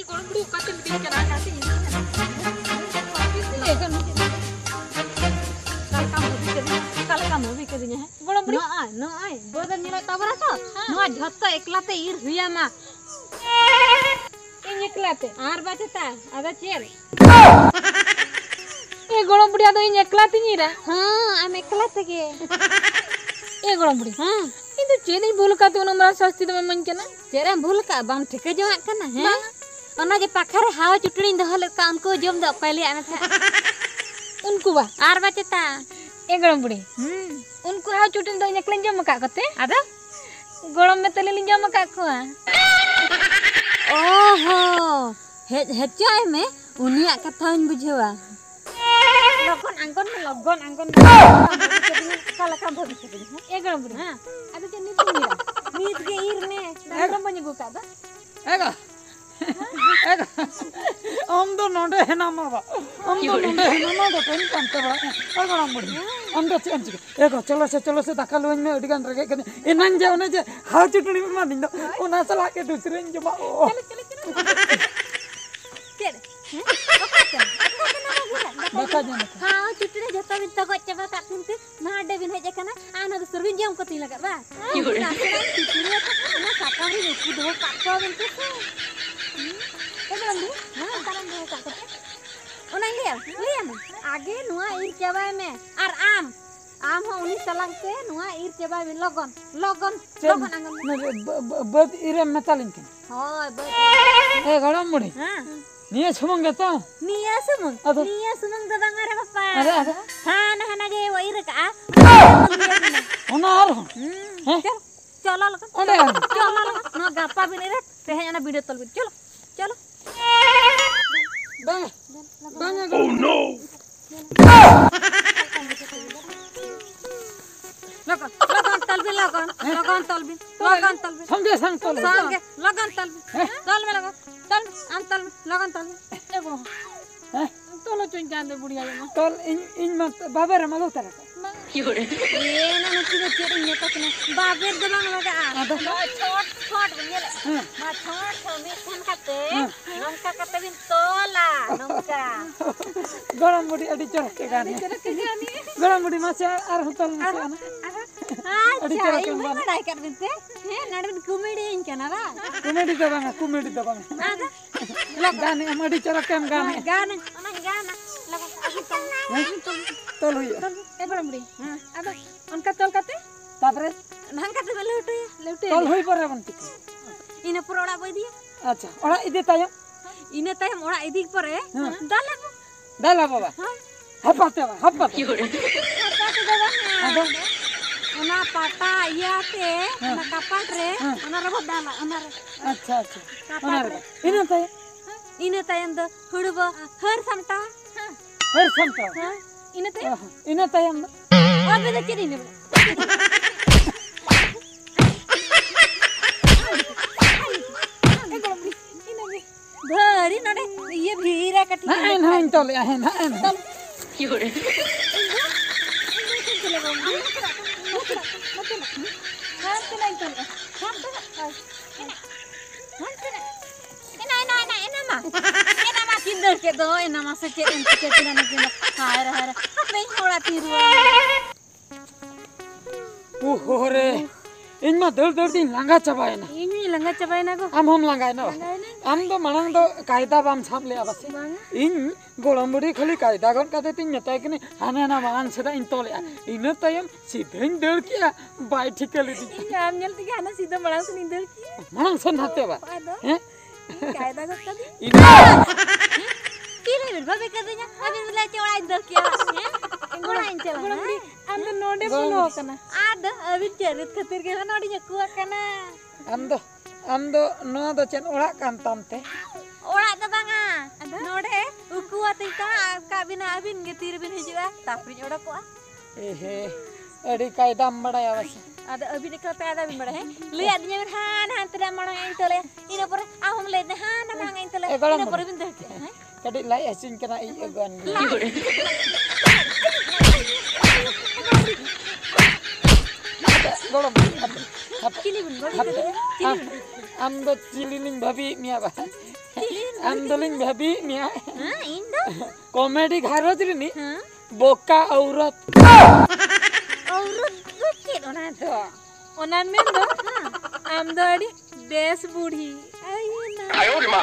Kalau beli katin bikin kasih ini. Kalau kamu bikinnya, kalau beli no ay, bodan nilai tabrak to, no jatuh eklate ir huya mah. Ini eklate, baca ta, ada ceri. Golong budi atau ini eklate nyira? Ame eklate ke. Golong budi. Itu ceri bulu katu nomor sasti tu memang kena. Ceri bulu ka, bang ठेके जमा कना है ओना जे पाखरे हाव चुटड़ी दहल का उनको जम the पहले आने था उनको बा आर बचता गरम बुढ़ी उनको हाव चुटड़ी द नेकलें जम का कते आदा गरम में तले लिंजम का को ओहो हेचाय में उनिया कथा बुझवा लगन आंगन काला काम भविष्य गरम बुढ़ी हां आदा जे नीत के इर ने गरम बन गो का दा एगा हम तो नोडे है ना मावा हम तो नोडे है ना तो पेन कांते बड़ा गरम बुढ़ी हम तो चेंज एगो चलो से दाका लोइन में अडिगान रगे कने एनन जे ओने जे हाउ चुटड़ी में मादिन दो ओना सला के दूसरे इन जमा चलो बका जन हां चुटड़ी जतो बिन तको चबा का किनते नाडे बिन हेजे कना आना दूसर बिन जम कती लगा बा चुटड़ी ना साकारी को दो काटो बिन ते एगलंदी हां तारन दो काटो ओना ले आगे नुआ ईर चबाय में और आम हो उनी सलांग ते नुआ ईर चबाय में लगन आंगन बद ईरे मेतालिन के हां बद ए गड़म मुड़ी हां निया सुमंग तो निया सुमंग दो बांगा रे बापा अरे हाना जे वही रे का ओना और चलो लगा ओडे चलो लगा ना गापा बिन रे तेहे ना वीडियो तल चलो बांगा ओह नो लगन तलबी संगे लगन तलबी तल में लगन तल आम तल लगन तल एगो तोलो चुन जान दे बुढ़िया ये तल इन मत बाबे रे मलो तरह ये ना नची दे चेरी ने तक ने बाबे दे बांग लगा छोट बनिए ले मा छोट में कोन खाते नमका कते बिन तोला नमका गरम बुढ़ी अडी चढ़ के गाने गरम बुढ़ी मासे आर होतल ना अच्छा ये बड़ाई कर बिनते है नडबिन कॉमेडी इन केना रा कॉमेडी दबांगा लग गाने अमडी चढ़ के गाने लगा तल हुई ए बड़मड़ी हां अब उनका तल काते तापरे धान काते लेउटे तल हुई पर बनती इने पर ओड़ा बई दिए अच्छा ओड़ा इदे तायम ओड़ा इदी परे दाला बाबा हपाते दबा ओना पाटा याते ओना कपाट रे ओना रबो दाला ओना रे अच्छा ओना रे इने तायम द हुड़बो हर समटा हां इने तायम अब दे चरी ने धरी नडे ये भीरा कटी ना तले है ना तल क्योरे के दो एना मा से चेन ना के हाय रे मैं होड़ा तीरु ओहो रे इनमा दर दिन लांगा चबायना को हम लांगाय ना हम तो मणंग तो कायदा बाम छाप ले बस इन गोलम बुड़ी खाली कायदा गन काते तिन मताय कि हाना ना मणंग छदा इन तोले इन तयम सीधे दर किया बाय ठिकले दी हम नेल ती हाना सीधा मणंग से दर किया मणंग से नाते बा हैं कायदा गन का इन किरे बाबे कर दे냐 अबे बोला चोड़ा दर किया हैं गोड़ा इन चला हम तो नोडे बोलो कना आद अबे चरित खातिर के नोडी जकुआ कना हम दो नो दो चेन ओड़ा कान तामते ओड़ा द बांगा नोडे उकुआ तिका का बिना अबिन गे तीर बिन हिजुआ तापरी ओड़ा को एहे अड़ी कायदा बड़ाया बस आद अबि निकल पे आदा बिन बड़ा है ले आदमी हान तेरा मणो इन तले इन पर आ हम ले हान बांगा इन तले इन पर बिन दे हैं कडी लाई असिन कना ई अगन गोड़म चिली बन हम दो चिली निन भाभी मिया बा chilli am doling bhabi mia हां इन दो comedy gharoj rini हां boka aurat औरत को चेत ओना में दो am do adi bes budi ayo na